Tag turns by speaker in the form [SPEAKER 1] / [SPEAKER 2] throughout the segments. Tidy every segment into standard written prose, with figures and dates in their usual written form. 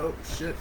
[SPEAKER 1] Oh, shit.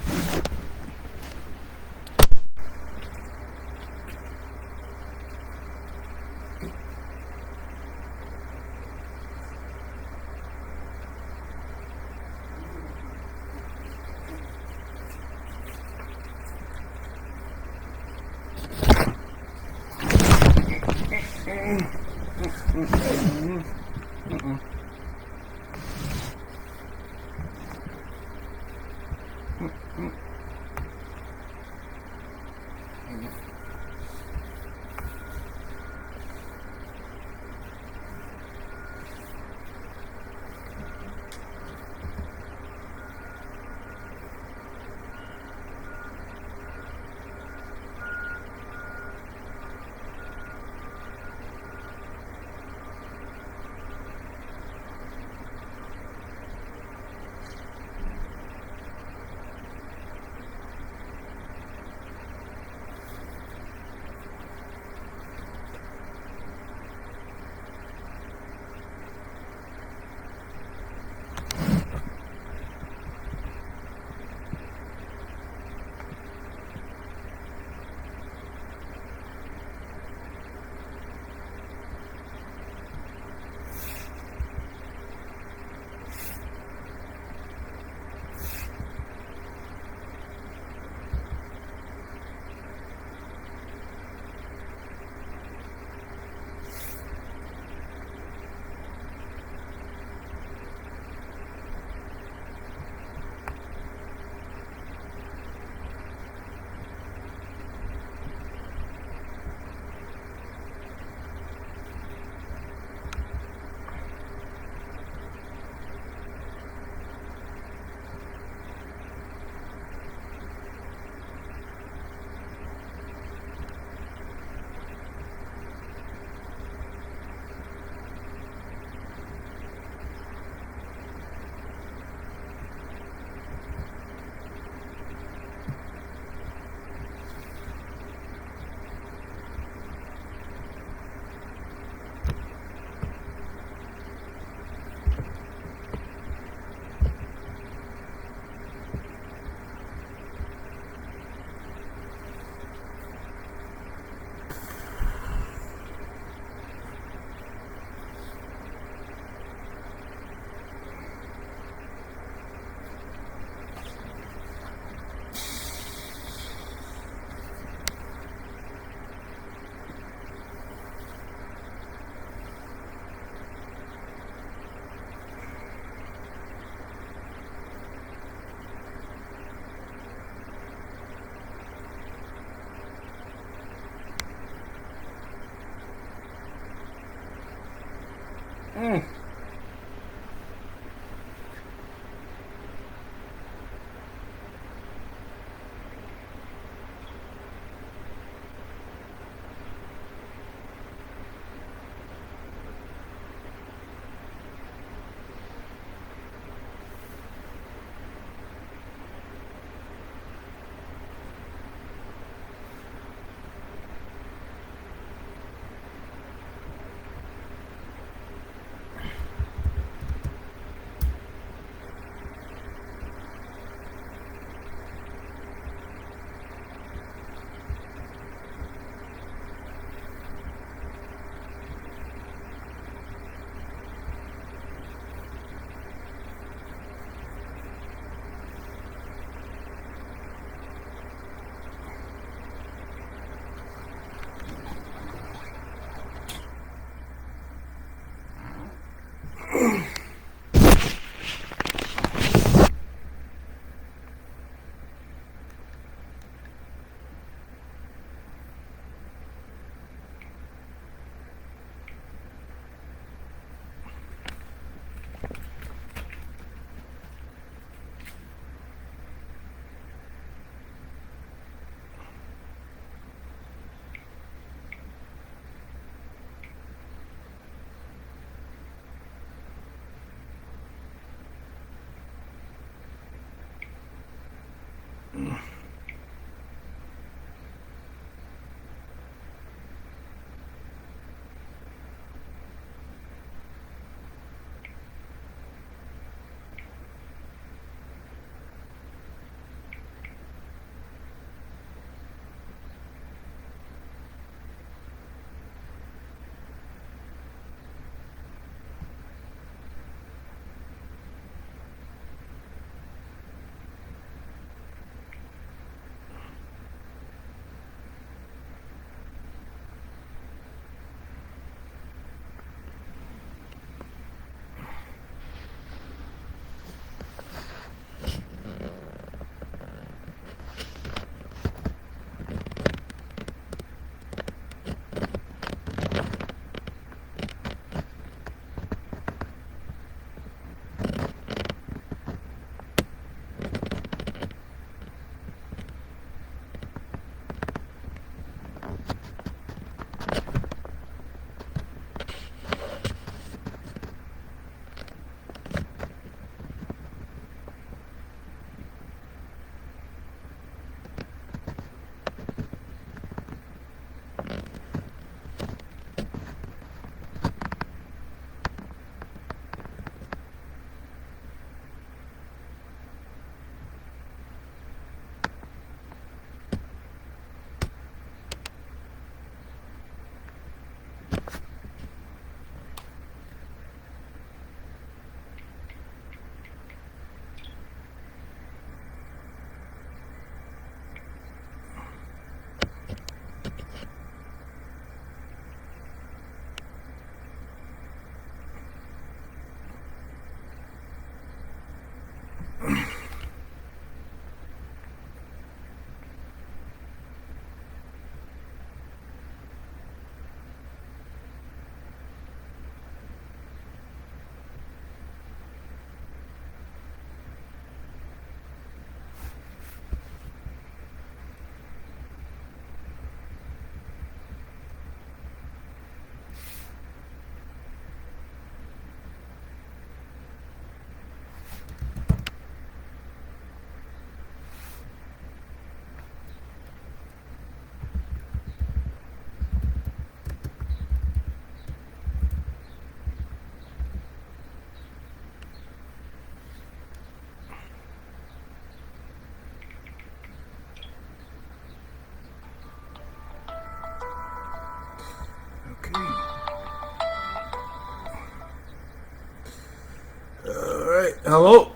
[SPEAKER 1] Hello?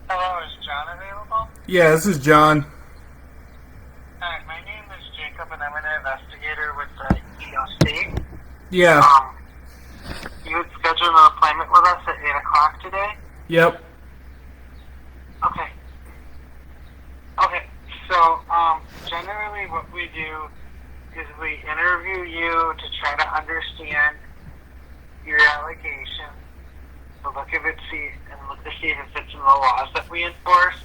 [SPEAKER 2] Hello, is John available?
[SPEAKER 1] Yeah, this is John.
[SPEAKER 2] Hi, my name is Jacob, and I'm an investigator with the EEOC.
[SPEAKER 1] Yeah.
[SPEAKER 2] You had scheduled an appointment with us at 8 o'clock today?
[SPEAKER 1] Yep.
[SPEAKER 2] Okay. Okay, so, generally what we do is we interview you to try to understand your allegations, to look to see if it fits in the laws that we enforce,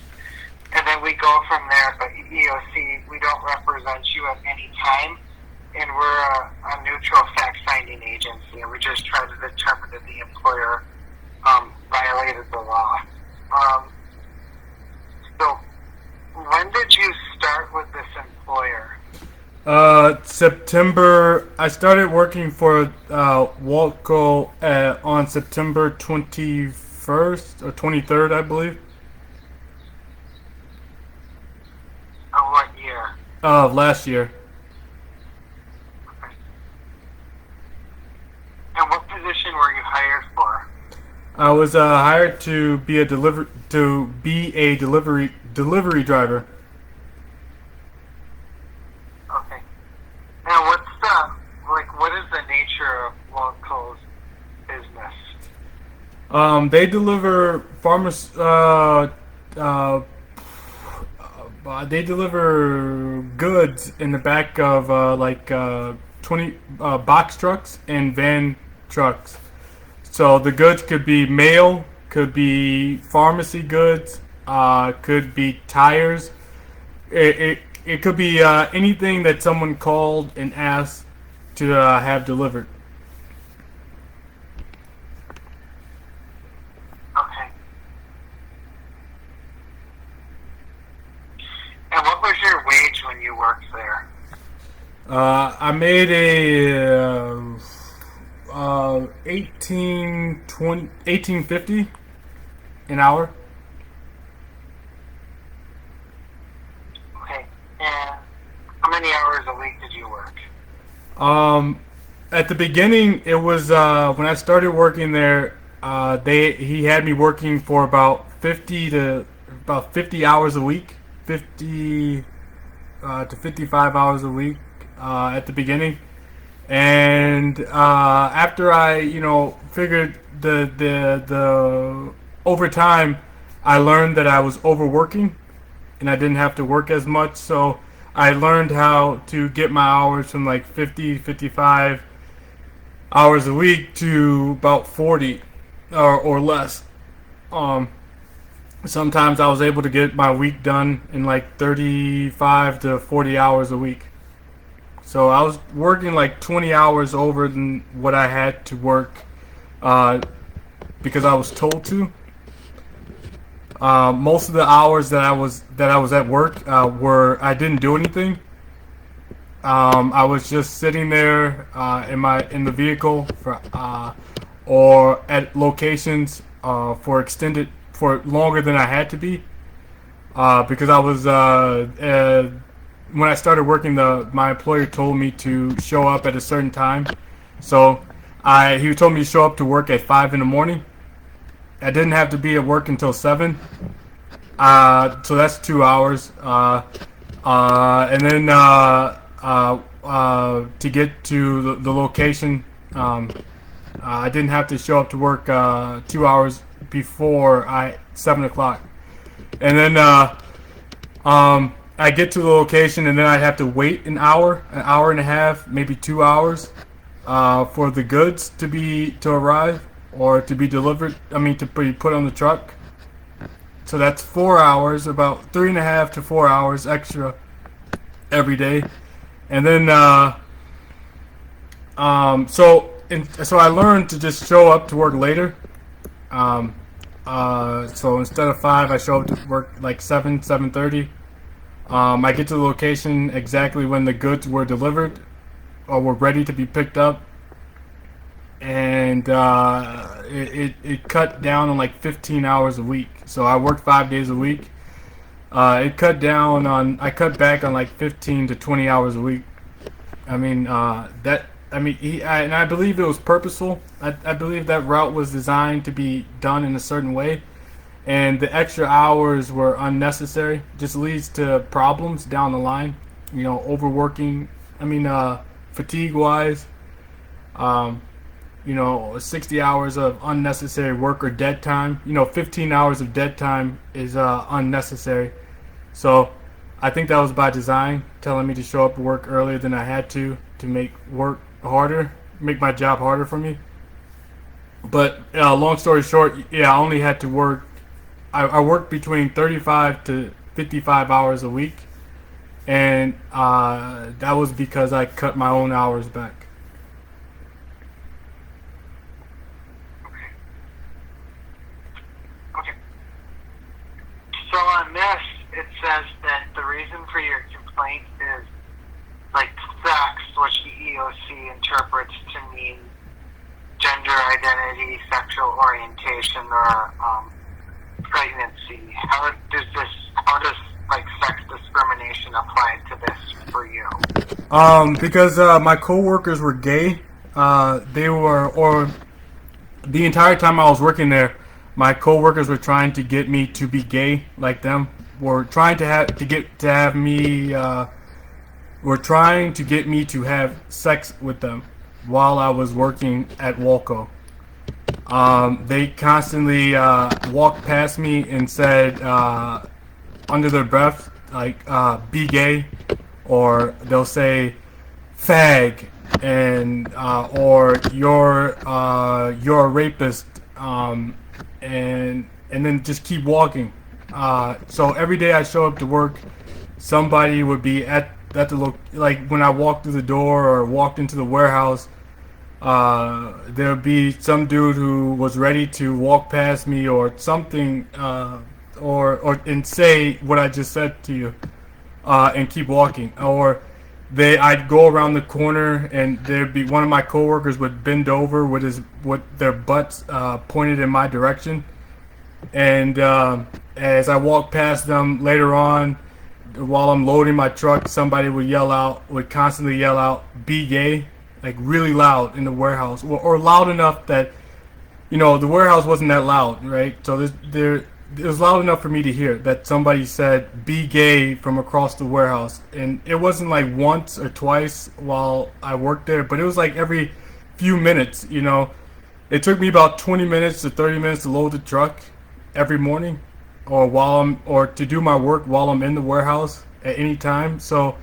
[SPEAKER 2] and then we go from there. But EEOC, we don't represent you at any time, and we're a neutral fact-finding agency, and we just try to determine if the employer violated the law. So, when did you start with this employer?
[SPEAKER 1] September. I started working for Waltco on September 21st or 23rd, I believe.
[SPEAKER 2] Of what year?
[SPEAKER 1] Of last year.
[SPEAKER 2] Okay. And what position were you hired for?
[SPEAKER 1] I was hired to be a delivery driver.
[SPEAKER 2] Okay. Now, what is the nature of Waltco's business?
[SPEAKER 1] They deliver they deliver goods in the back of 20 box trucks and van trucks. So the goods could be mail, could be pharmacy goods, could be tires. It could be anything that someone called and asked to have delivered.
[SPEAKER 2] Okay. And what was your wage when you worked there?
[SPEAKER 1] I made a $18.50 an hour.
[SPEAKER 2] Okay. And how many hours a week did you work?
[SPEAKER 1] At the beginning, it was when I started working there. He had me working for about 50 hours a week, 50 to 55 hours a week at the beginning. And after I, figured the over time, I learned that I was overworking, and I didn't have to work as much. So I learned how to get my hours from like 50, 55 hours a week to about 40 or less. Sometimes I was able to get my week done in like 35 to 40 hours a week. So I was working like 20 hours over than what I had to work because I was told to. Most of the hours that I was at work were I didn't do anything. I was just sitting there in the vehicle or at locations for longer than I had to be because I was when I started working, my employer told me to show up at a certain time. So he told me to show up to work at 5 in the morning. I didn't have to be at work until 7. So that's 2 hours. And then to get to the location, I didn't have to show up to work 2 hours before 7 o'clock, and then I get to the location, and then I have to wait an hour and a half, maybe 2 hours, for the goods to arrive or to be delivered. I mean, to be put on the truck. So that's 4 hours, about 3.5 to 4 hours extra every day, and then so I learned to just show up to work later. So instead of 5, I show up to work like 7:30. I get to the location exactly when the goods were delivered or were ready to be picked up, and it cut down on like 15 hours a week. So I worked 5 days a week. I cut back on like 15 to 20 hours a week. I mean, and I believe it was purposeful. I believe that route was designed to be done in a certain way, and the extra hours were unnecessary. Just leads to problems down the line. You know, overworking. Fatigue-wise. 60 hours of unnecessary work or dead time. 15 hours of dead time is unnecessary. So I think that was by design, telling me to show up to work earlier than I had to make work harder, make my job harder for me. But long story short, yeah, I only had to work. I worked between 35 to 55 hours a week, and that was because I cut my own hours back.
[SPEAKER 2] So on this, it says that the reason for your complaint is like sex, which the EEOC interprets to mean gender identity, sexual orientation, or pregnancy. How does like sex discrimination apply to this for you?
[SPEAKER 1] Because my coworkers were gay. Or the entire time I was working there, my coworkers were trying to get me to be gay like them. Were trying to get me to have sex with them while I was working at Waltco. They constantly walked past me and said under their breath, like, be gay, or they'll say fag, and or you're a rapist, and then just keep walking. So every day I show up to work, somebody would be at the like when I walked through the door or walked into the warehouse, there would be some dude who was ready to walk past me or something, or and say what I just said to you, and keep walking. Or I'd go around the corner and there'd be one of my coworkers would bend over with their butts pointed in my direction, and as I walked past them later on, while I'm loading my truck, somebody would constantly yell out, "Be gay," like really loud in the warehouse, or loud enough that, the warehouse wasn't that loud, right? So it was loud enough for me to hear that somebody said, "Be gay," from across the warehouse. And it wasn't like once or twice while I worked there, but it was like every few minutes, It took me about 20 minutes to 30 minutes to load the truck every morning, or to do my work while I'm in the warehouse at any time. So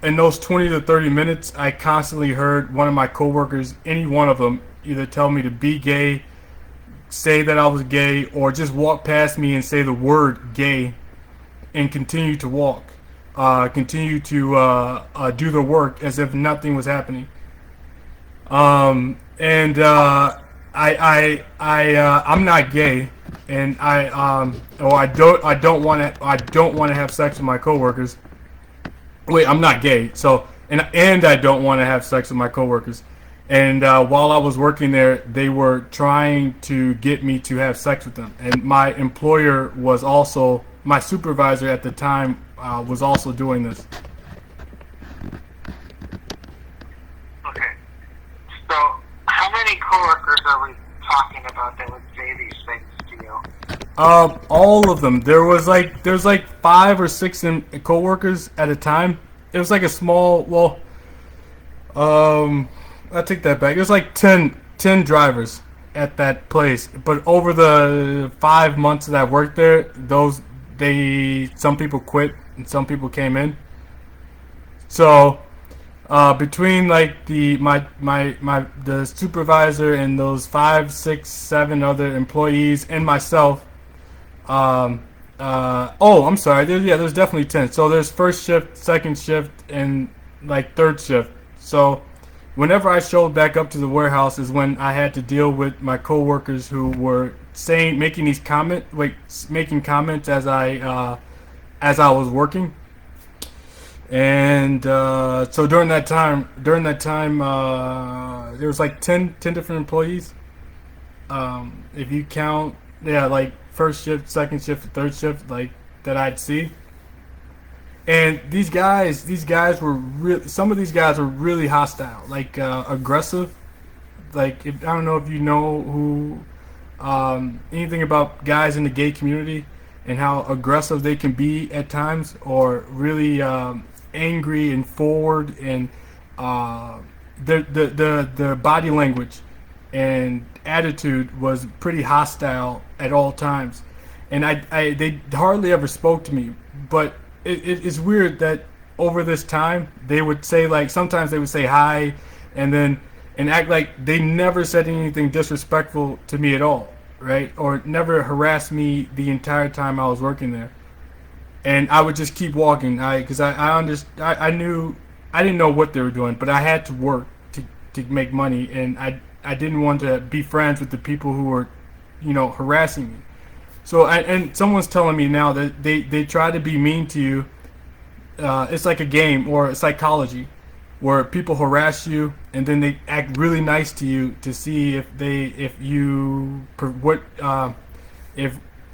[SPEAKER 1] in those 20 to 30 minutes, I constantly heard one of my coworkers, any one of them, either tell me to be gay, say that I was gay, or just walk past me and say the word gay and continue to walk, continue to do the work as if nothing was happening. I'm not gay, and I don't want to have sex with my coworkers. Wait, I'm not gay, so and I don't want to have sex with my coworkers. And while I was working there, they were trying to get me to have sex with them. And my employer was also, my supervisor at the time, was also doing this.
[SPEAKER 2] Okay. So, how many coworkers are we talking about that would say these things to you?
[SPEAKER 1] All of them. There's like 5 or 6 coworkers at a time. It was like a small, I take that back. It was like 10 drivers at that place. But over the 5 months that I worked there, some people quit and some people came in. So between like the supervisor and those 5, 6, 7 other employees and myself, I'm sorry. There's definitely 10. So there's first shift, second shift, and like third shift. So whenever I showed back up to the warehouse is when I had to deal with my coworkers who were making comments as I was working. And so during that time, there was like 10 different employees. If you count, yeah, like first shift, second shift, third shift, like that I'd see. And these guys were some of these guys were really hostile, like aggressive. Like I don't know if you know anything about guys in the gay community and how aggressive they can be at times, or really angry and forward, and the body language and attitude was pretty hostile at all times. And they hardly ever spoke to me, but it's weird that over this time they would say, like, sometimes they would say hi and act like they never said anything disrespectful to me at all, right? Or never harassed me the entire time I was working there. And I would just keep walking, because I knew I didn't know what they were doing, but I had to work to make money, and I didn't want to be friends with the people who were, harassing me. So and someone's telling me now that they try to be mean to you. It's like a game or psychology, where people harass you and then they act really nice to you to see if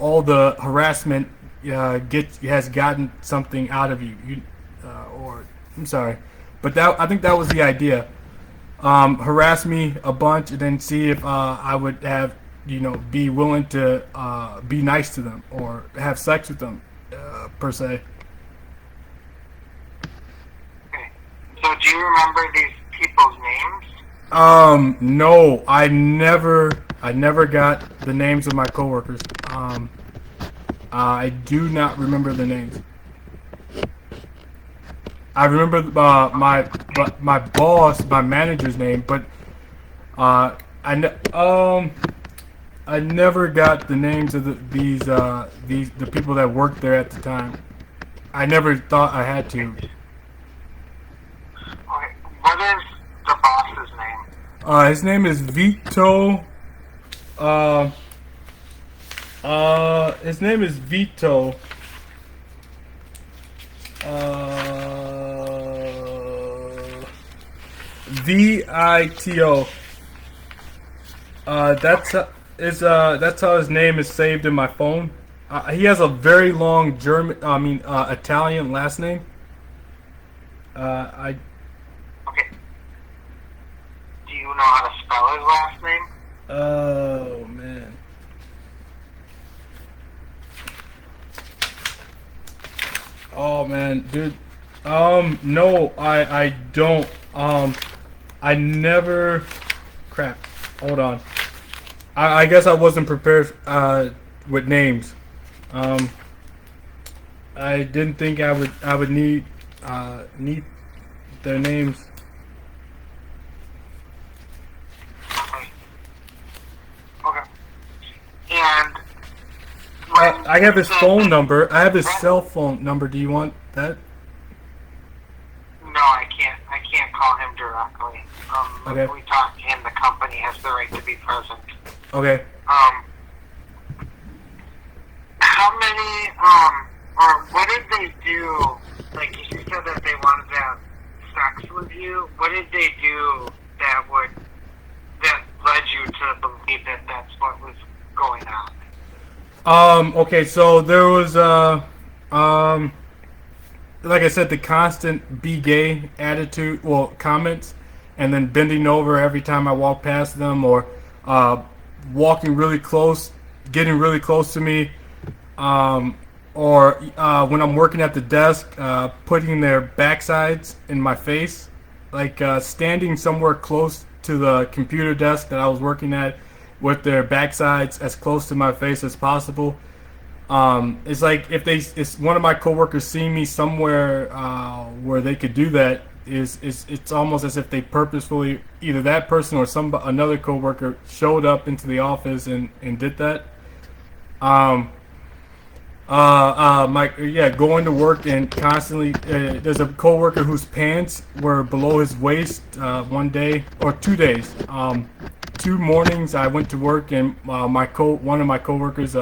[SPEAKER 1] all the harassment has gotten something out of you. Or I'm sorry, but I think that was the idea. Harass me a bunch and then see if I would have, be willing to be nice to them or have sex with them, per se.
[SPEAKER 2] Okay. So do you remember these people's names?
[SPEAKER 1] No, I never got the names of my coworkers. I do not remember the names. I remember my boss, my manager's name, but I never got the names of the people that worked there at the time. I never thought I had to.
[SPEAKER 2] Okay. What is the boss's name?
[SPEAKER 1] His name is Vito. His name is Vito. Vito. That's how his name is saved in my phone. He has a very long Italian last name.
[SPEAKER 2] Okay. Do you know how to spell his last name?
[SPEAKER 1] Oh man. Oh man, dude. No, I don't. I never. Crap. Hold on. I guess I wasn't prepared with names. I didn't think I would need their names.
[SPEAKER 2] Okay. And
[SPEAKER 1] I have his phone number. I have his cell phone number. Do you want that?
[SPEAKER 2] No, I can't. I can't call him directly.
[SPEAKER 1] Okay.
[SPEAKER 2] If we talk to him, the company has the right to be present.
[SPEAKER 1] Okay.
[SPEAKER 2] How many, or what did they do? Like, you said that they wanted to have sex with you. What did they do that led you to believe that that's what was going on?
[SPEAKER 1] Okay, so there was, like I said, the constant be gay attitude, comments, and then bending over every time I walk past them, or walking really close, getting really close to me, or when I'm working at the desk, putting their backsides in my face, like standing somewhere close to the computer desk that I was working at, with their backsides as close to my face as possible. It's like if one of my coworkers seen me somewhere where they could do that, it's almost as if they purposefully, either that person or another coworker showed up into the office and did that. Going to work and constantly, there's a coworker whose pants were below his waist, one day or 2 days. 2 mornings I went to work and one of my coworkers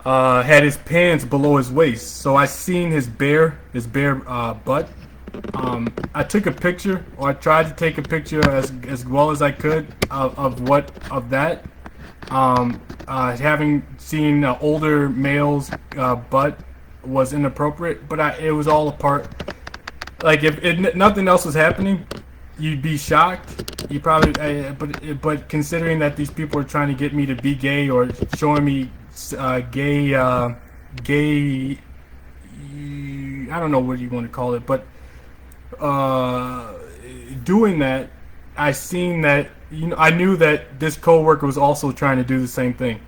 [SPEAKER 1] had his pants below his waist, so I seen his bare butt. I took a picture, or I tried to take a picture as well as I could of that. Having seen older males' butt was inappropriate, but it was all a part. Like if nothing else was happening, you'd be shocked. You probably, but considering that these people are trying to get me to be gay or showing me gay, I don't know what you want to call it, but doing that, I seen that. I knew that this coworker was also trying to do the same thing.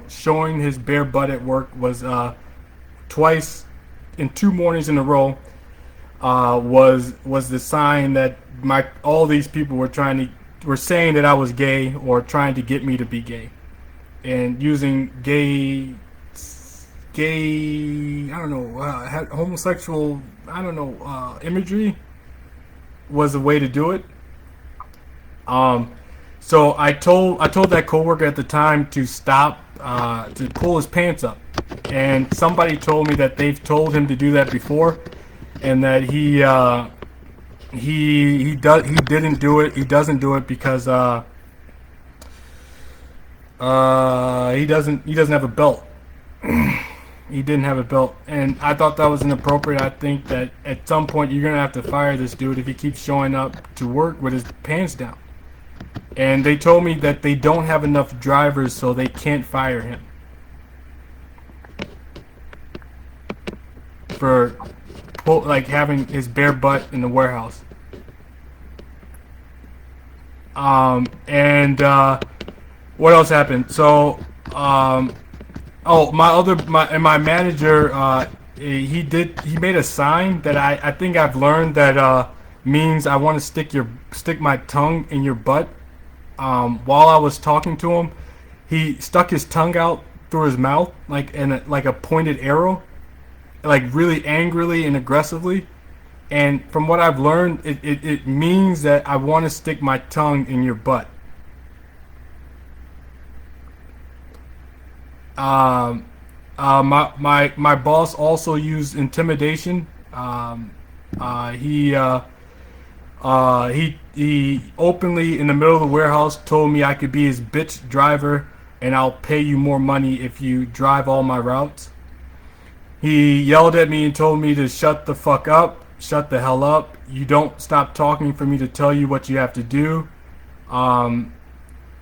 [SPEAKER 1] Showing his bare butt at work was twice in 2 mornings in a row. Was the sign that all these people were saying that I was gay or trying to get me to be gay, and using gay, I don't know, homosexual, I don't know, imagery was a way to do it. So I told that coworker at the time to stop, to pull his pants up, and somebody told me that they've told him to do that before, and that he didn't do it. He doesn't do it because he doesn't have a belt. He didn't have a belt, and I thought that was inappropriate. I think that at some point you're gonna have to fire this dude if he keeps showing up to work with his pants down. And they told me that they don't have enough drivers, so they can't fire him for having his bare butt in the warehouse. What else happened? So, my manager, he made a sign that I think I've learned that means I want to stick my tongue in your butt. While I was talking to him, he stuck his tongue out through his mouth like a pointed arrow, like really angrily and aggressively. And from what I've learned, it means that I want to stick my tongue in your butt. My boss also used intimidation. He openly in the middle of the warehouse told me I could be his bitch driver and I'll pay you more money if you drive all my routes. He yelled at me and told me to shut the fuck up, shut the hell up. You don't stop talking for me to tell you what you have to do. And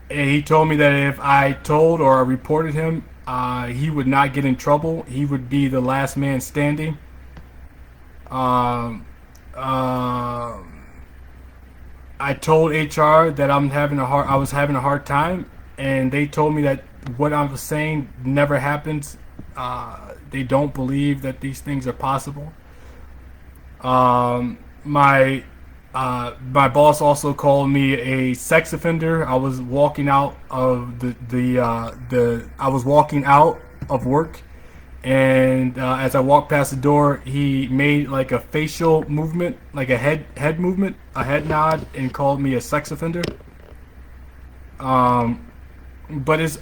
[SPEAKER 1] he told me that if I told or reported him, he would not get in trouble. He would be the last man standing. I told HR that I was having a hard time, and they told me that what I was saying never happens. They don't believe that these things are possible. My boss also called me a sex offender. I was walking out of I was walking out of work, and as I walked past the door, he made like a facial movement, like a head movement, a head nod, and called me a sex offender. But it's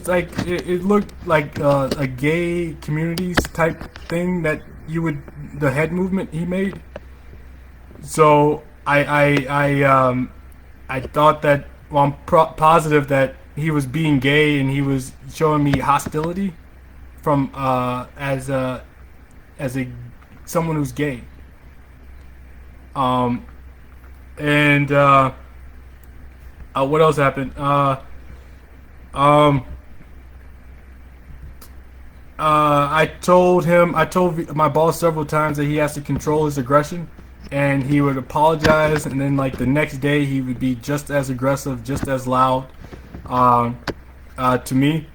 [SPEAKER 1] like it looked like a gay communities type thing that the head movement he made. So I thought that, well, I'm positive that he was being gay and he was showing me hostility from as someone who's gay. What else happened? I told my boss several times that he has to control his aggression, and he would apologize, and then like the next day he would be just as aggressive, just as loud. to me.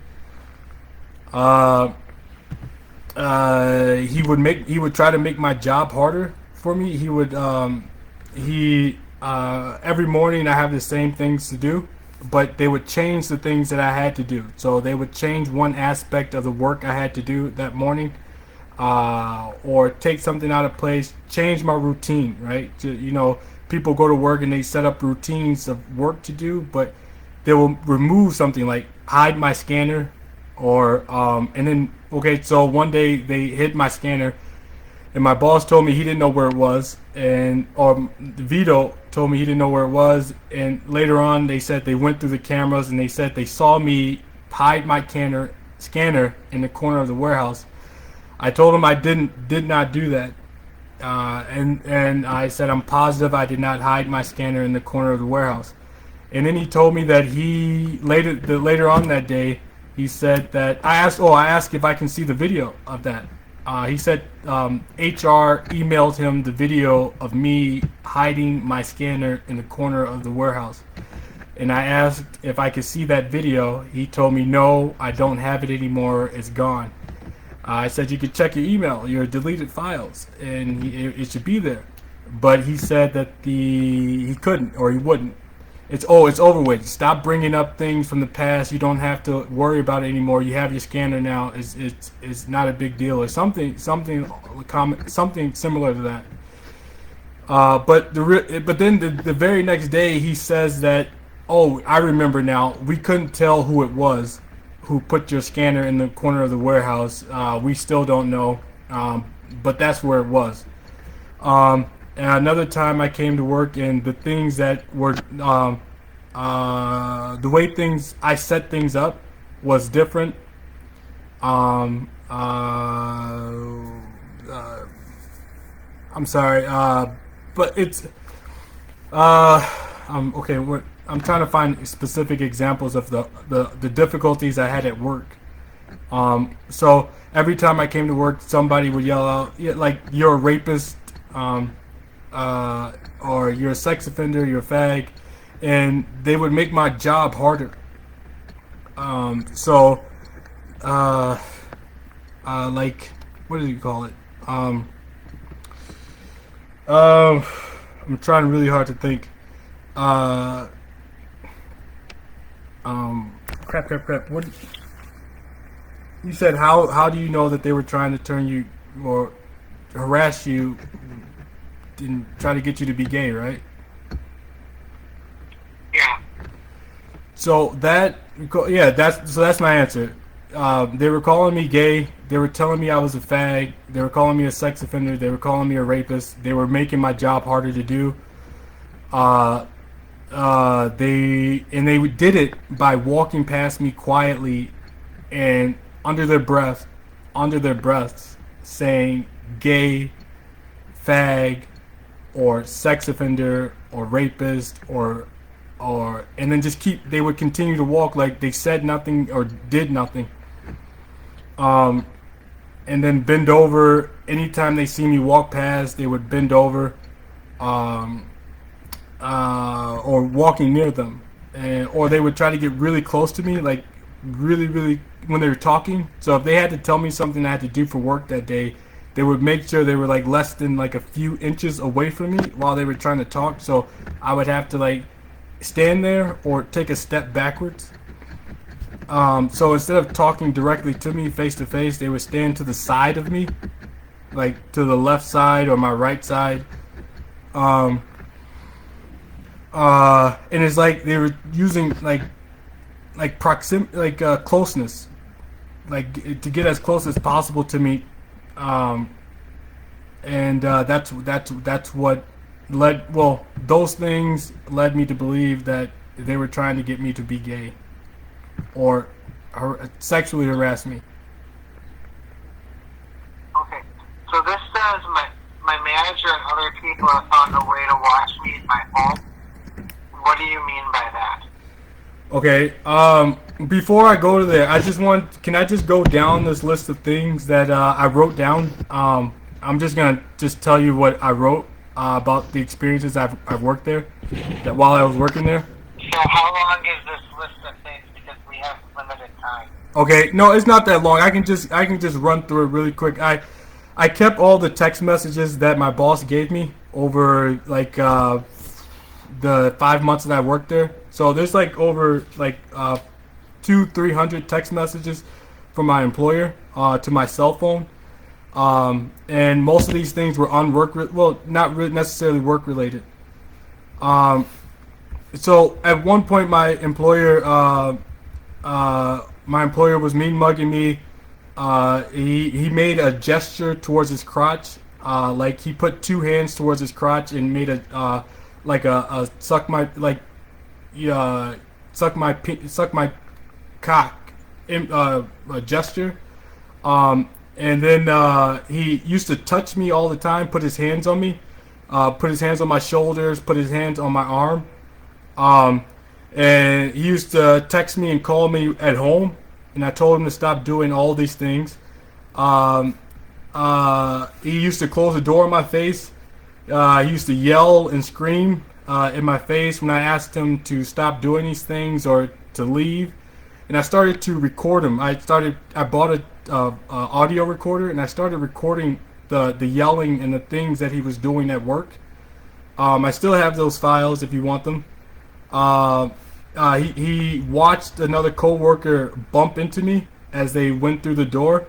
[SPEAKER 1] He would try to make my job harder for me. Every morning I have the same things to do, but they would change the things that I had to do. So they would change one aspect of the work I had to do that morning, or take something out of place, change my routine, right? People go to work and they set up routines of work to do, but they will remove something like hide my scanner, or and then okay, so one day they hid my scanner, and my boss told me he didn't know where it was, or Vito told me he didn't know where it was, and later on they said they went through the cameras and they said they saw me hide my scanner in the corner of the warehouse. I told him I did not do that, and I said I'm positive I did not hide my scanner in the corner of the warehouse. And then he told me that later on that day, he said that I asked if I can see the video of that. He said HR emailed him the video of me hiding my scanner in the corner of the warehouse. And I asked if I could see that video. He told me, no, I don't have it anymore. It's gone. I said you could check your email, your deleted files, and it should be there. But he said that he couldn't, or he wouldn't. It's over with. Stop bringing up things from the past. You don't have to worry about it anymore. You have your scanner now. It's not a big deal, or something similar to that. But then the very next day he says that, oh, I remember now. We couldn't tell who it was who put your scanner in the corner of the warehouse. We still don't know, but that's where it was. And another time I came to work, and the things that were the way I set things up was different. I'm sorry, but it's okay. I'm trying to find specific examples of the difficulties I had at work. So every time I came to work, somebody would yell out, yeah, like, you're a rapist, or you're a sex offender, you're a fag, and they would make my job harder. Like, what do you call it? I'm trying really hard to think. Crap. What you said? How do you know that they were trying to turn you or harass you and try to get you to be gay, right?
[SPEAKER 2] Yeah.
[SPEAKER 1] So that's my answer. They were calling me gay. They were telling me I was a fag. They were calling me a sex offender. They were calling me a rapist. They were making my job harder to do. They did it by walking past me quietly and under their breaths saying gay, fag, or sex offender, or rapist, or and then they would continue to walk like they said nothing or did nothing. And then bend over. Anytime they see me walk past, they would bend over. Or walking near them, or they would try to get really close to me, like really when they were talking. So if they had to tell me something I had to do for work that day, they would make sure they were like less than like a few inches away from me while they were trying to talk. So I would have to like stand there or take a step backwards. So instead of talking directly to me face to face, they would stand to the side of me, like to the left side or my right side. And it's like they were using closeness, like to get as close as possible to me, that's what led. Well, those things led me to believe that they were trying to get me to be gay, or sexually harass me.
[SPEAKER 2] Okay, so this says my manager and other people have found a way to watch me in my home. What do you mean by that?
[SPEAKER 1] Okay, before I go to there, can I just go down this list of things that I wrote down? I'm just gonna tell you what I wrote about the experiences I've worked there, that while I was working there.
[SPEAKER 2] So how long is this list of things time.
[SPEAKER 1] Okay, no, it's not that long. I can just run through it really quick. I kept all the text messages that my boss gave me over like the 5 months that I worked there. So there's like over like 300 text messages from my employer to my cell phone. And most of these things were not necessarily work related. So at one point, my employer was mean mugging me. He made a gesture towards his crotch, like he put two hands towards his crotch and made a suck my cock a gesture. And then he used to touch me all the time, put his hands on me, put his hands on my shoulders, put his hands on my arm. And he used to text me and call me at home, and I told him to stop doing all these things. He used to close the door in my face. He used to yell and scream in my face when I asked him to stop doing these things or to leave. And I started to record him. I bought a audio recorder, and I started recording the yelling and the things that he was doing at work. I still have those files if you want them. He watched another coworker bump into me as they went through the door,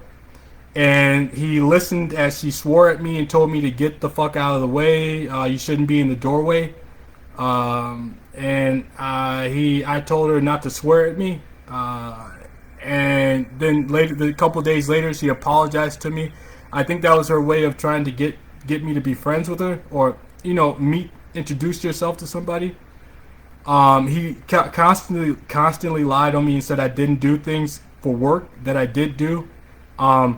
[SPEAKER 1] and he listened as she swore at me and told me to get the fuck out of the way. You shouldn't be in the doorway. I told her not to swear at me. And then a couple days later, she apologized to me. I think that was her way of trying to get me to be friends with her, or introduce yourself to somebody. He constantly lied on me and said I didn't do things for work that I did do. I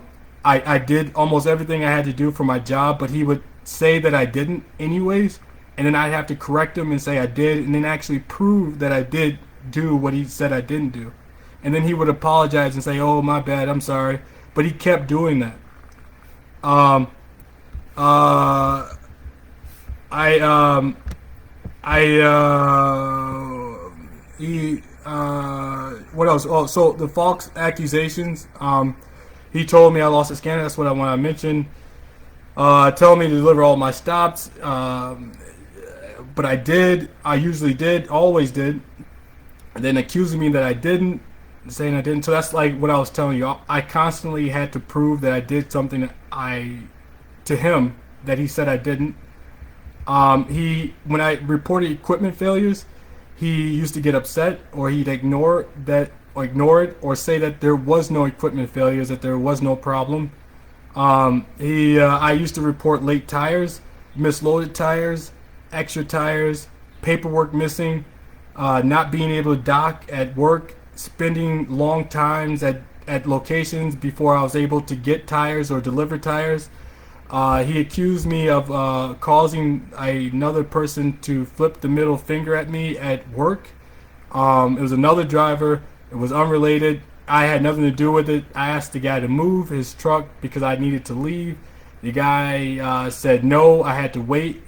[SPEAKER 1] did almost everything I had to do for my job, but he would say that I didn't anyways, and then I'd have to correct him and say I did, and then actually prove that I did do what he said I didn't do. And then he would apologize and say, "Oh, my bad, I'm sorry," but he kept doing that. What else? Oh, so the false accusations. He told me I lost a scanner. That's what I want to mention. Telling me to deliver all my stops. But I did. I usually did. Always did. And then accusing me that I didn't. Saying I didn't. So that's like what I was telling you. I constantly had to prove that I did something to him that he said I didn't. When I reported equipment failures, he used to get upset, or he'd ignore it, or say that there was no equipment failures, that there was no problem. I used to report late tires, misloaded tires, extra tires, paperwork missing, not being able to dock at work, spending long times at locations before I was able to get tires or deliver tires. He accused me of causing another person to flip the middle finger at me at work. It was another driver. It was unrelated. I had nothing to do with it. I asked the guy to move his truck because I needed to leave. The guy said no. I had to wait.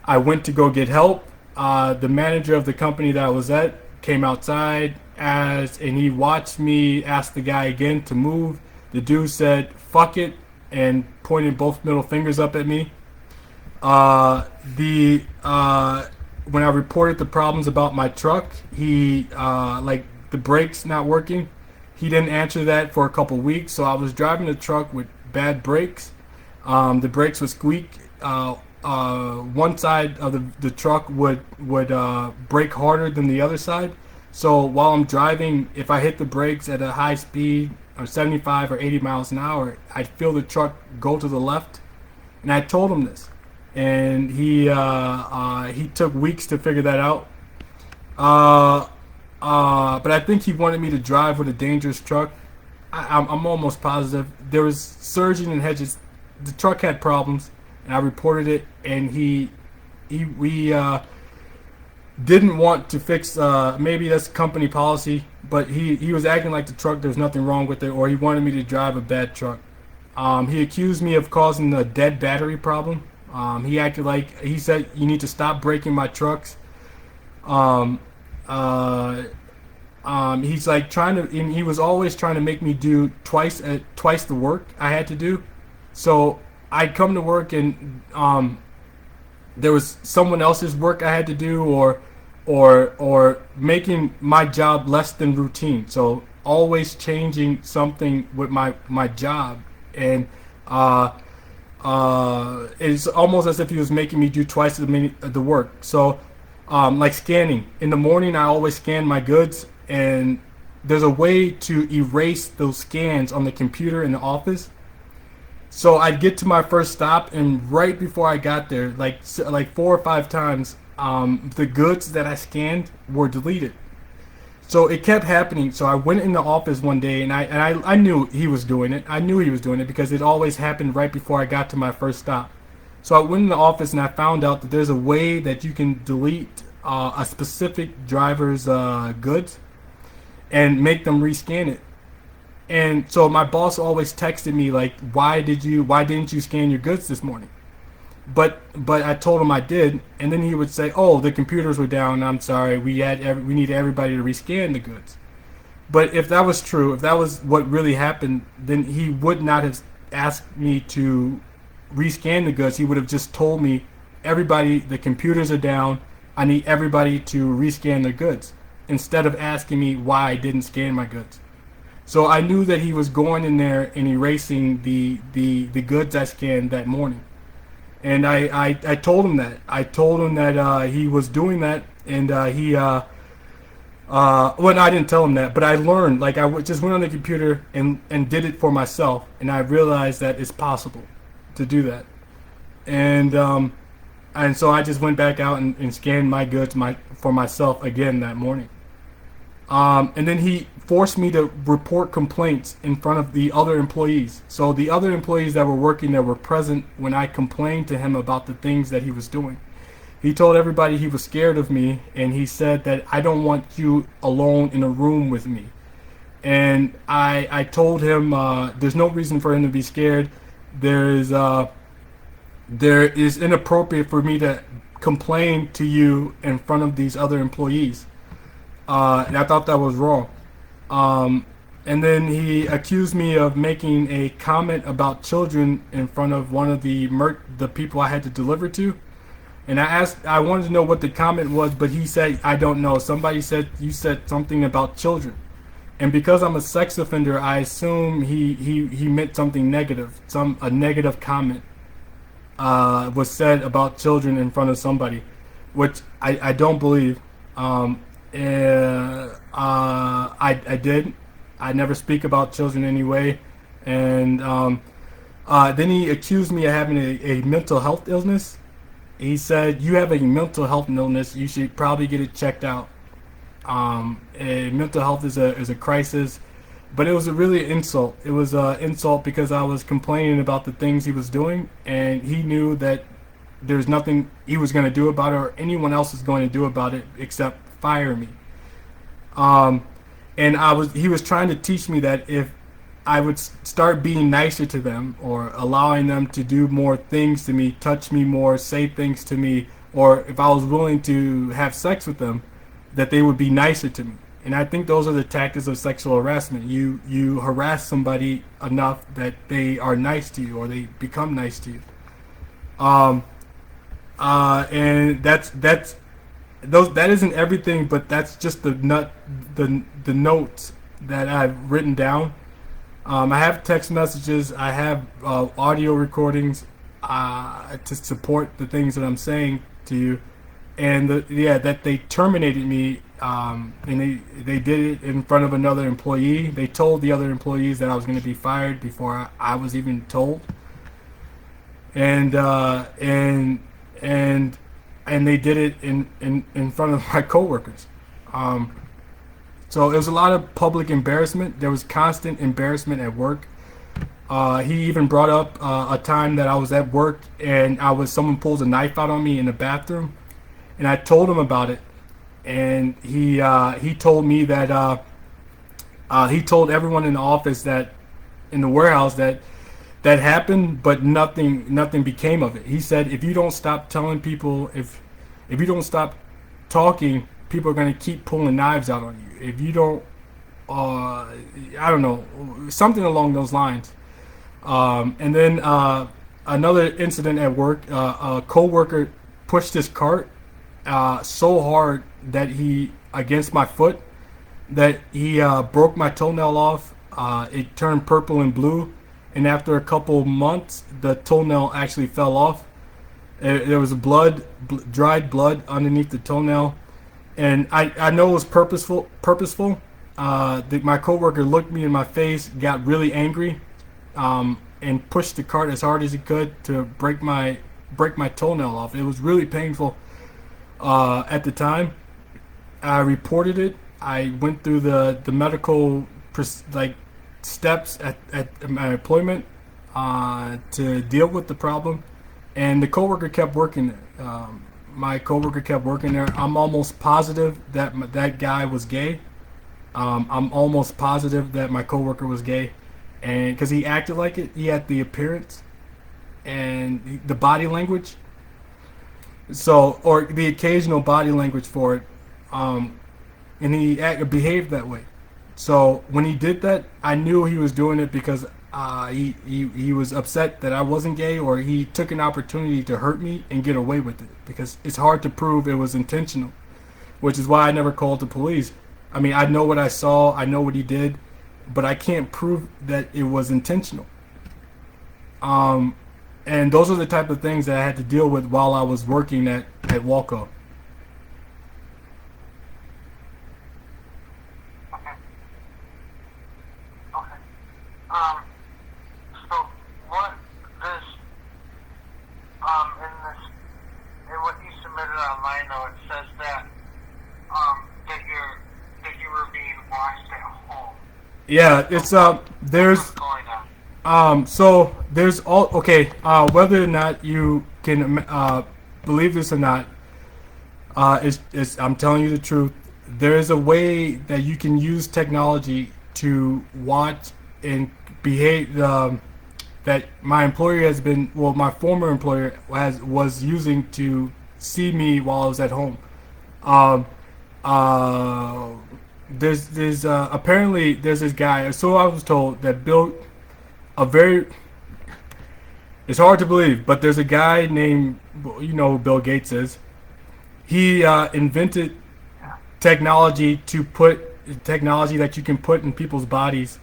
[SPEAKER 1] I went to go get help. The manager of the company that I was at came outside and he watched me ask the guy again to move. The dude said, "Fuck it," and pointed both middle fingers up at me. When I reported the problems about my truck, like the brakes not working, he didn't answer that for a couple weeks. So I was driving the truck with bad brakes. The brakes would squeak. One side of the truck would brake harder than the other side. So while I'm driving, if I hit the brakes at a high speed, or 75 or 80 miles an hour, I'd feel the truck go to the left. And I told him this. And he took weeks to figure that out. But I think he wanted me to drive with a dangerous truck. I'm almost positive. There was surging in hedges. The truck had problems, and I reported it, and we didn't want to fix, maybe that's company policy, but he was acting like the truck, there's nothing wrong with it, or he wanted me to drive a bad truck. He accused me of causing a dead battery problem. He said, "You need to stop breaking my trucks." he's like trying to, and he was always trying to make me do twice the work I had to do. So I'd come to work and there was someone else's work I had to do, or making my job less than routine. So always changing something with my job, and it's almost as if he was making me do twice the work. So like scanning in the morning, I always scan my goods, and there's a way to erase those scans on the computer in the office. So I'd get to my first stop, and right before I got there, like 4 or 5 times, the goods that I scanned were deleted. So it kept happening. So I went in the office one day, and I knew he was doing it. I knew he was doing it because it always happened right before I got to my first stop. So I went in the office and I found out that there's a way that you can delete a specific driver's goods and make them rescan it. And so my boss always texted me like, why didn't you scan your goods this morning? But I told him I did, and then he would say, oh, the computers were down, I'm sorry, we need everybody to rescan the goods. But if that was true, if that was what really happened, then he would not have asked me to rescan the goods. He would have just told me, everybody, the computers are down, I need everybody to rescan their goods, instead of asking me why I didn't scan my goods. So I knew that he was going in there and erasing the goods I scanned that morning. And I told him that. I told him that he was doing that, and well, no, I didn't tell him that, but I learned, like just went on the computer and did it for myself, and I realized that it's possible to do that. And so I just went back out and scanned my goods for myself again that morning. And then he forced me to report complaints in front of the other employees. So the other employees that were working there were present when I complained to him about the things that he was doing. He told everybody he was scared of me, and he said that I don't want you alone in a room with me. And I told him there's no reason for him to be scared. There is inappropriate for me to complain to you in front of these other employees. And I thought that was wrong. And then he accused me of making a comment about children in front of one of the people I had to deliver to. And I wanted to know what the comment was, but he said, I don't know. Somebody said, you said something about children. And because I'm a sex offender, I assume he meant something negative. A negative comment was said about children in front of somebody, which I don't believe. I did. I never speak about children anyway. And then he accused me of having a mental health illness. He said, you have a mental health illness, you should probably get it checked out. Mental health is a crisis. But it was a really insult. It was an insult because I was complaining about the things he was doing, and he knew that there's nothing he was going to do about it, or anyone else is going to do about it except fire me. And he was trying to teach me that if I would start being nicer to them, or allowing them to do more things to me, touch me more, say things to me, or if I was willing to have sex with them, that they would be nicer to me. And I think those are the tactics of sexual harassment. You harass somebody enough that they are nice to you, or they become nice to you. And that isn't everything, but that's just the notes that I've written down. I have text messages. I have audio recordings to support the things that I'm saying to you, and that they terminated me. And they did it in front of another employee. They told the other employees that I was going to be fired before I was even told. And they did it in front of my coworkers. So it was a lot of public embarrassment. There was constant embarrassment at work. He even brought up a time that I was at work and someone pulls a knife out on me in the bathroom, and I told him about it. And he told me that he told everyone in the office, that in the warehouse, that happened, but nothing became of it. He said, if you don't stop telling people, if you don't stop talking, people are going to keep pulling knives out on you. If you don't, I don't know, something along those lines. And then another incident at work, a coworker pushed his cart so hard that against my foot, that he broke my toenail off. It turned purple and blue, and after a couple months, the toenail actually fell off. There was dried blood underneath the toenail, and I know it was purposeful. My coworker looked me in my face, got really angry, and pushed the cart as hard as he could to break my toenail off. It was really painful at the time. I reported it. I went through the medical steps at my employment to deal with the problem, and the coworker kept working there. My coworker kept working there. I'm almost positive that guy was gay. I'm almost positive that my coworker was gay, and because he acted like it, he had the appearance and the body language. So, or the occasional body language for it, and he behaved that way. So when he did that, I knew he was doing it because he was upset that I wasn't gay, or he took an opportunity to hurt me and get away with it, because it's hard to prove it was intentional, which is why I never called the police. I mean, I know what I saw, I know what he did, but I can't prove that it was intentional. And those are the type of things that I had to deal with while I was working at Waltco.
[SPEAKER 2] So what this, in what you submitted online, though, it says that, that you were being watched at home.
[SPEAKER 1] Yeah, it's there's
[SPEAKER 2] What's going on?
[SPEAKER 1] so there's whether or not you can believe this or not, is I'm telling you the truth. There is a way that you can use technology to watch and behave that my employer has been, well, my former employer was using to see me while I was at home. There's apparently there's this guy, so I was told, that built a very, it's hard to believe, but there's a guy named, you know who Bill Gates is. He invented technology that you can put in people's bodies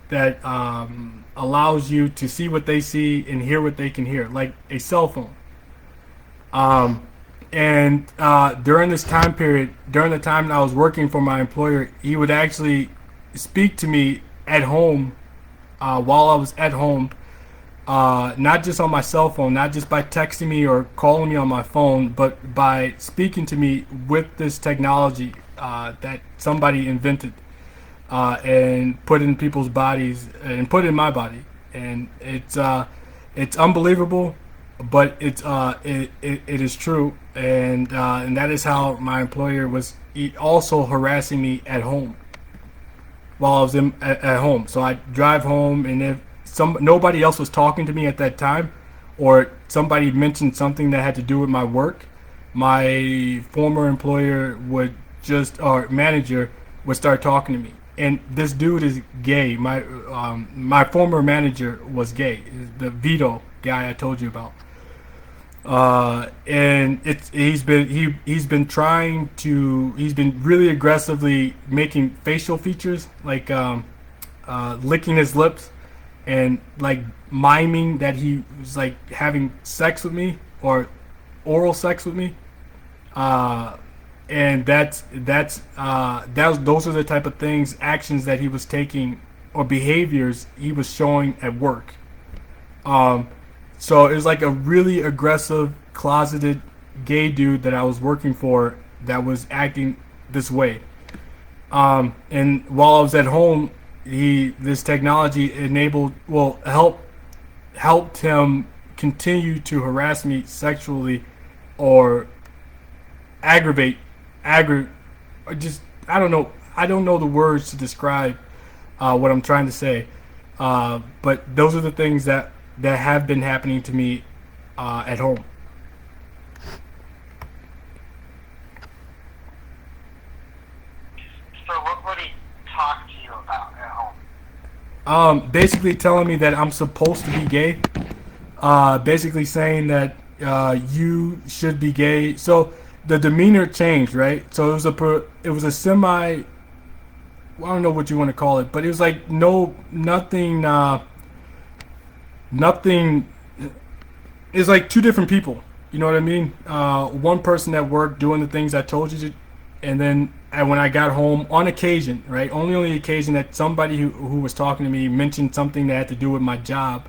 [SPEAKER 1] that allows you to see what they see and hear what they can hear, like a cell phone. And during this time period, during the time that I was working for my employer, he would actually speak to me at home while I was at home, not just on my cell phone, not just by texting me or calling me on my phone, but by speaking to me with this technology that somebody invented and put in people's bodies and put in my body. And it's unbelievable, but it is true, and that is how my employer was also harassing me at home while I was at home. So I drive home, and if nobody else was talking to me at that time, or somebody mentioned something that had to do with my work, my former employer or manager would start talking to me. And this dude is gay. My former manager was gay, the Vito guy I told you about. And he's been really aggressively making facial features, like licking his lips and like miming that he was like having sex with me or oral sex with me. And those are the type of things, actions that he was taking, or behaviors he was showing at work. So it was like a really aggressive, closeted gay dude that I was working for that was acting this way. And while I was at home, this technology helped him continue to harass me sexually, or or just, I don't know the words to describe what I'm trying to say. But those are the things that have been happening to me at home. Basically telling me that I'm supposed to be gay. Basically saying that you should be gay. So the demeanor changed, right? So it was a semi. Well, I don't know what you want to call it, but it was like nothing. Nothing. It's like two different people. You know what I mean? One person at work doing the things I told you to, and then when I got home, on occasion, right? Only on the occasion that somebody who was talking to me mentioned something that had to do with my job.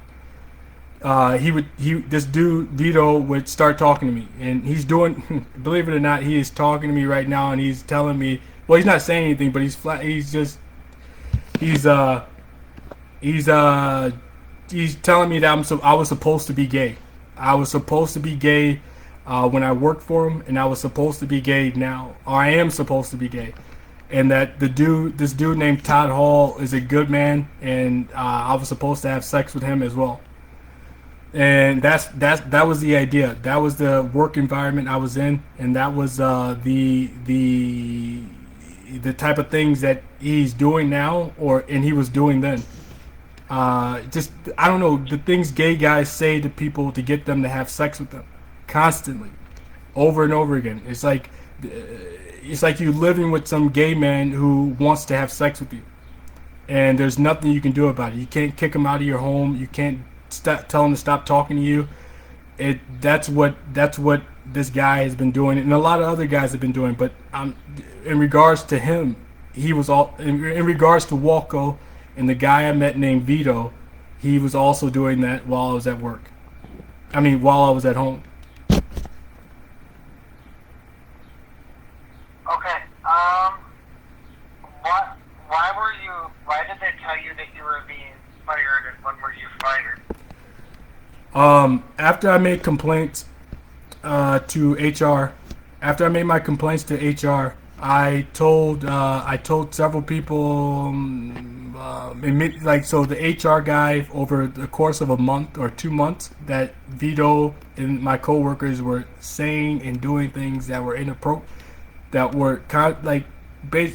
[SPEAKER 1] This dude Vito would start talking to me, and he's doing, believe it or not, he is talking to me right now, and he's telling me, well, he's not saying anything, but he's he's telling me that I was supposed to be gay. I was supposed to be gay when I worked for him, and I was supposed to be gay now, or I am supposed to be gay, and that this dude named Todd Hall is a good man, and I was supposed to have sex with him as well. And that was the idea. That was the work environment I was in, and that was the type of things that he's doing now, and he was doing then. Just I don't know, the things gay guys say to people to get them to have sex with them, constantly, over and over again. It's like you living with some gay man who wants to have sex with you, and there's nothing you can do about it. You can't kick him out of your home. You can't tell him to stop talking to you. That's what this guy has been doing, and a lot of other guys have been doing. But in regards to him, he was all in regards to Waltco and the guy I met named Vito. He was also doing that while I was at work. I mean, while I was at home.
[SPEAKER 2] Okay. Why did they tell you that you were being fired, and when were you fired?
[SPEAKER 1] After I made complaints to HR, after I made my complaints to HR, I told several people, so the HR guy, over the course of a month or 2 months, that Vito and my coworkers were saying and doing things that were inappropriate, that were kind of like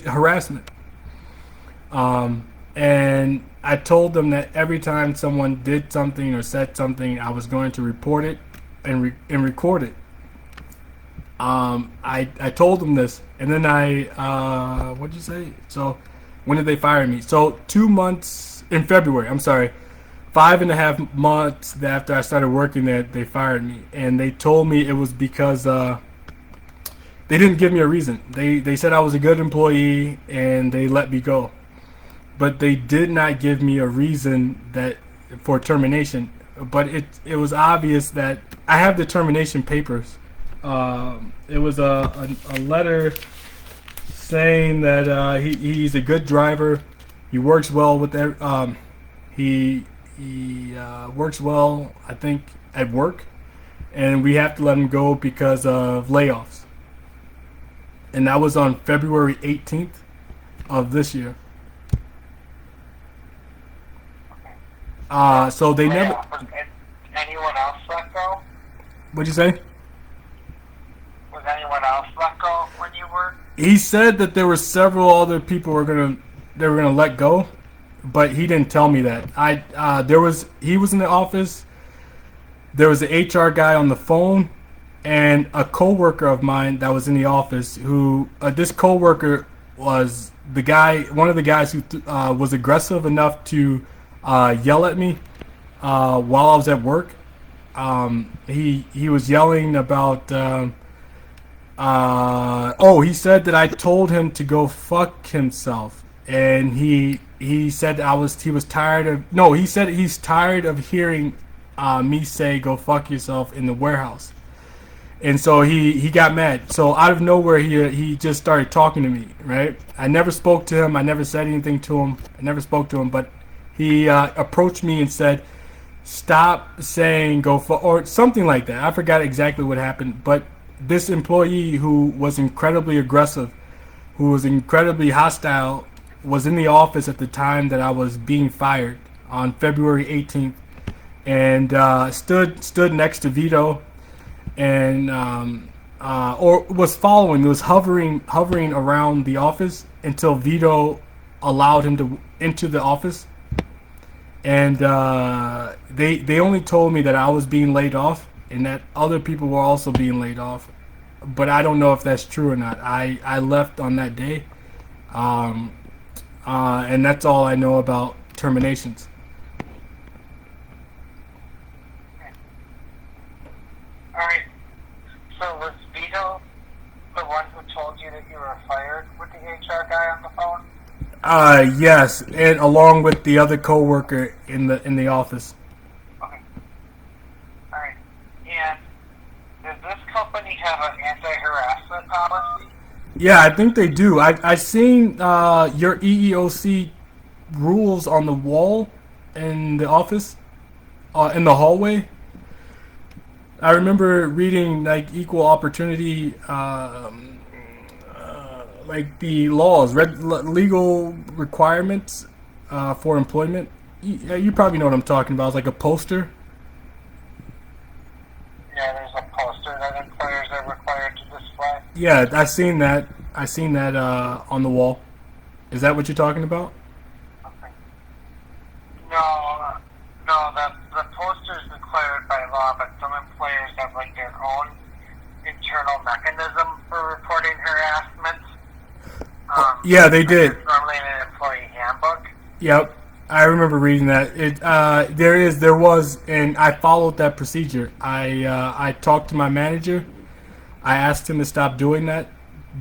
[SPEAKER 1] harassment. And I told them that every time someone did something or said something, I was going to report it and record it. I told them this, and then what'd you say? So, when did they fire me? So 2 months in February. I'm sorry, 5.5 months after I started working there, they fired me, and they told me it was because they didn't give me a reason. They said I was a good employee and they let me go, but they did not give me a reason for termination. But it was obvious that I have the termination papers. It was a letter saying that he's a good driver. He works well with he works well, I think, at work, and we have to let him go because of layoffs. And that was on February 18th of this year. So they never.
[SPEAKER 2] Anyone else let go?
[SPEAKER 1] What'd you say?
[SPEAKER 2] Was anyone else let go when you were?
[SPEAKER 1] He said that there were several other people they were gonna let go, but he didn't tell me that. He was in the office. There was an HR guy on the phone, and a coworker of mine that was in the office. Who this coworker was one of the guys who was aggressive enough to yell at me while I was at work. He was yelling about. He said that I told him to go fuck himself, and he said he was tired of. No, he said he's tired of hearing me say go fuck yourself in the warehouse, and so he got mad. So out of nowhere, he just started talking to me. Right? I never spoke to him. I never said anything to him. I never spoke to him, but he approached me and said, "Stop saying go fuck," or something like that. I forgot exactly what happened, but this employee who was incredibly aggressive, who was incredibly hostile, was in the office at the time that I was being fired on February 18th, and stood next to Vito, and or was hovering around the office until Vito allowed him into the office. and they only told me that I was being laid off and that other people were also being laid off, but I don't know if that's true or not. I left on that day, um, and that's all I know about terminations.
[SPEAKER 2] All right. So was Vito the one who told you that you were fired with the HR guy on the phone?
[SPEAKER 1] Yes, and along with the other coworker in the office.
[SPEAKER 2] Okay. All right. And does this company have an anti-harassment policy?
[SPEAKER 1] Yeah, I think they do. I seen your EEOC rules on the wall in the office, in the hallway. I remember reading like equal opportunity, like the laws, legal requirements for employment. You probably know what I'm talking about. It's like a poster.
[SPEAKER 2] Yeah, there's a poster that employers are required to display.
[SPEAKER 1] Yeah, I seen that. I seen that on the wall. Is that what you're talking about?
[SPEAKER 2] Okay. No, the poster is required by law, but some employers have like their own internal mechanism for reporting harassment.
[SPEAKER 1] Yeah, they did.
[SPEAKER 2] It's normally in an employee handbook.
[SPEAKER 1] Yep, I remember reading that. There was, and I followed that procedure. I talked to my manager. I asked him to stop doing that,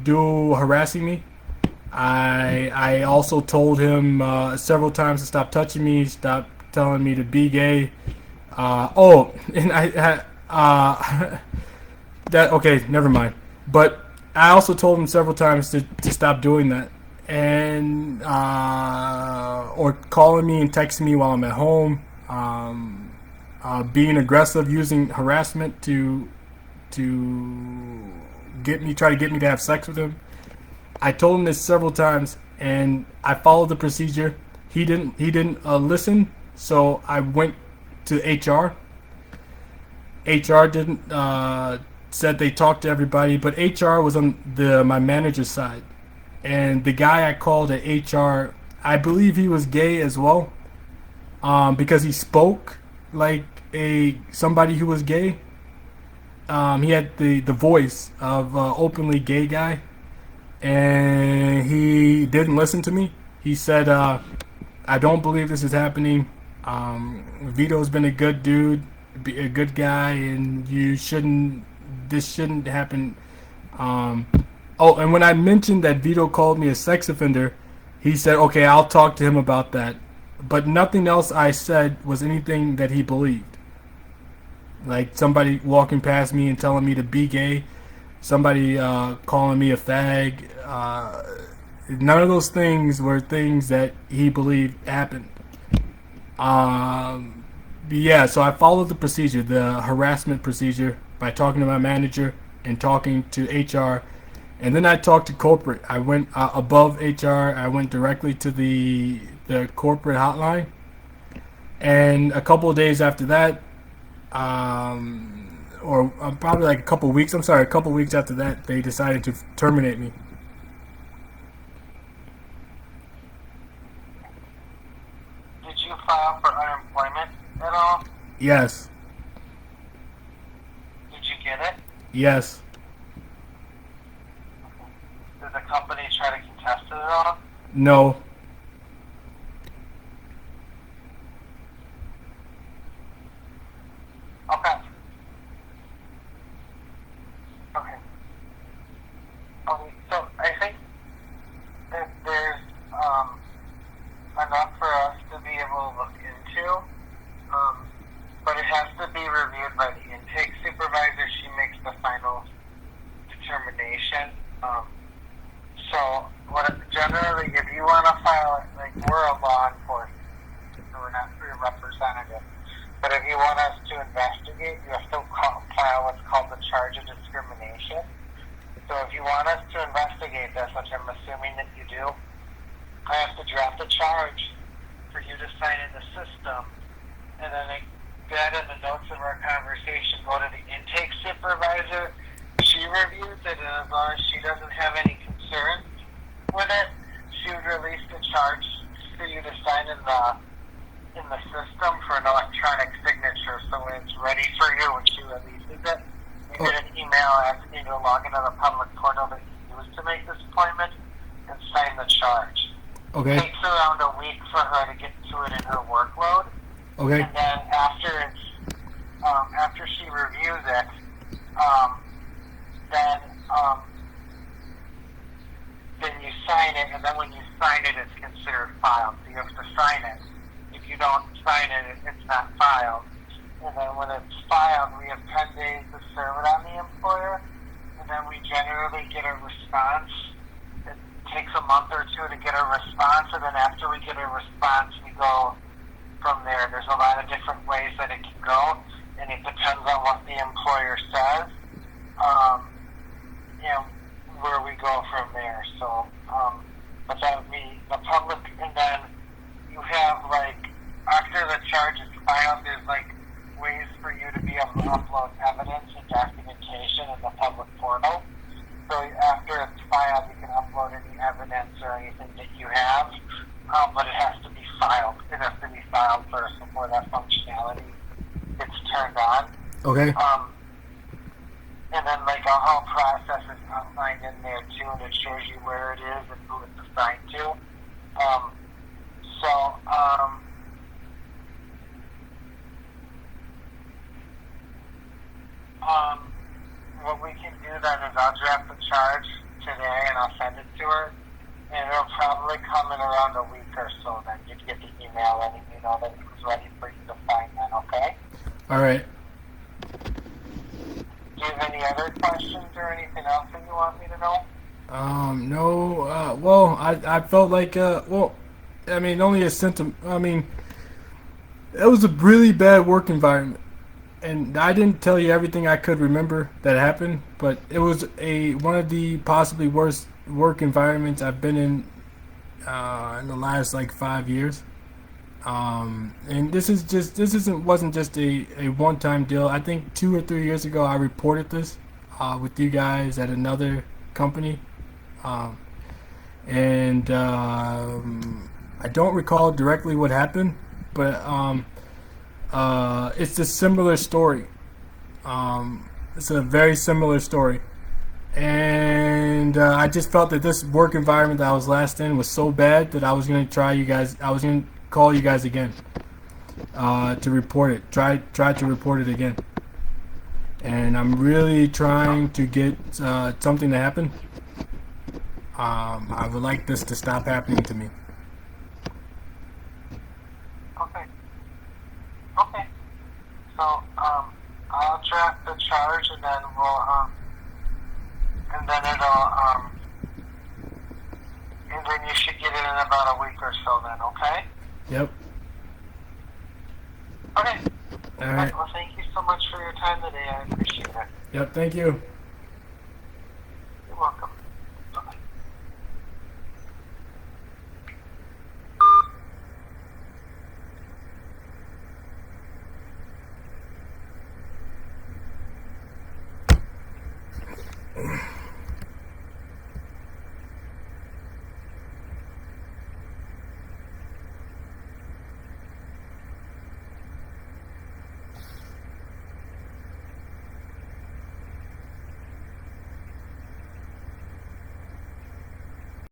[SPEAKER 1] harassing me. I also told him several times to stop touching me, stop telling me to be gay. And that okay, never mind. But I also told him several times to stop doing that, and or calling me and texting me while I'm at home, being aggressive, using harassment to try to get me to have sex with him. I told him this several times, and I followed the procedure. He didn't listen, so I went to HR. HR didn't said they talked to everybody, but HR was on my manager's side, and the guy I called at HR, I believe he was gay as well, because he spoke like somebody who was gay. He had the voice of an openly gay guy, and he didn't listen to me. He said, "I don't believe this is happening. Vito's been a good dude, a good guy, and this shouldn't happen." And when I mentioned that Vito called me a sex offender, he said, "Okay, I'll talk to him about that." But nothing else I said was anything that he believed. Like somebody walking past me and telling me to be gay, somebody calling me a fag. None of those things were things that he believed happened. Yeah, so I followed the procedure, the harassment procedure, by talking to my manager and talking to HR. And then I talked to corporate. I went above HR. I went directly to the corporate hotline. And a couple of days after that, or probably like a couple weeks after that, they decided to terminate me.
[SPEAKER 2] Did you file for unemployment at all?
[SPEAKER 1] Yes.
[SPEAKER 2] Did you get it?
[SPEAKER 1] Yes.
[SPEAKER 2] Did the company try to contest it at all?
[SPEAKER 1] No.
[SPEAKER 2] Okay. Okay, so I think that there's enough for us to be able to look into, but it has to be reviewed by the intake supervisor. She makes the final determination. So generally, if you want to file it, like we're a law enforcement, so we're not your representative. But if you want us to investigate, you have to file what's called the charge of discrimination. So if you want us to investigate this, which I'm assuming that you do, I have to draft a charge for you to sign in the system, and then that in the notes of our conversation go to the intake supervisor. She reviews it, and as long as she doesn't have any concerns with it, she would release the charge for you to sign in the in the system for an electronic signature, so when it's ready for you, when she releases it, you get an email asking you to log into the public portal that you used to make this appointment and sign the charge.
[SPEAKER 1] Okay.
[SPEAKER 2] It takes around a week for her to get to it in her workload.
[SPEAKER 1] Okay.
[SPEAKER 2] And then after she reviews it, then you sign it, and then when you sign it, it's considered filed. So you have to sign it. If you don't sign it, it's not filed. And then when it's filed, we have 10 days to serve it on the employer, and then we generally get a response. It takes a month or two to get a response, and then after we get a response, we go from there. There's a lot of different ways that it can go, and it depends on what the employer says, where we go from there. So, but that would be the public, and then you have, after the charge is filed, there's, ways for you to be able to upload evidence and documentation in the public portal. So after it's filed, you can upload any evidence or anything that you have, but it has to be filed. It has to be filed first before that functionality gets turned on.
[SPEAKER 1] Okay.
[SPEAKER 2] And then a whole process is outlined in there too, and it shows you where it is and who it's assigned to. What we can do then is I'll draft the charge today and I'll send it to her, and it'll probably come in around a week or so. Then you'd get the email letting you know that it was ready for you to sign then, okay?
[SPEAKER 1] All right.
[SPEAKER 2] Do you have any other questions or anything else that you want me to know?
[SPEAKER 1] No. Well, I felt like, only a symptom. It was a really bad work environment. And I didn't tell you everything I could remember that happened, but it was one of the possibly worst work environments I've been in the last 5 years. And wasn't just a one-time deal. I think 2 or 3 years ago I reported this with you guys at another company, and I don't recall directly what happened, but it's a similar story. It's a very similar story, and I just felt that this work environment that I was last in was so bad that I was going to try you guys. I was going to call you guys again to report it. Try to report it again. And I'm really trying to get something to happen. I would like this to stop happening to me.
[SPEAKER 2] Okay. So I'll draft the charge, and then and then you should get it in about a week or so. Then, okay?
[SPEAKER 1] Yep.
[SPEAKER 2] Okay.
[SPEAKER 1] All right.
[SPEAKER 2] Well, thank you so much for your time today. I appreciate it.
[SPEAKER 1] Yep. Thank you.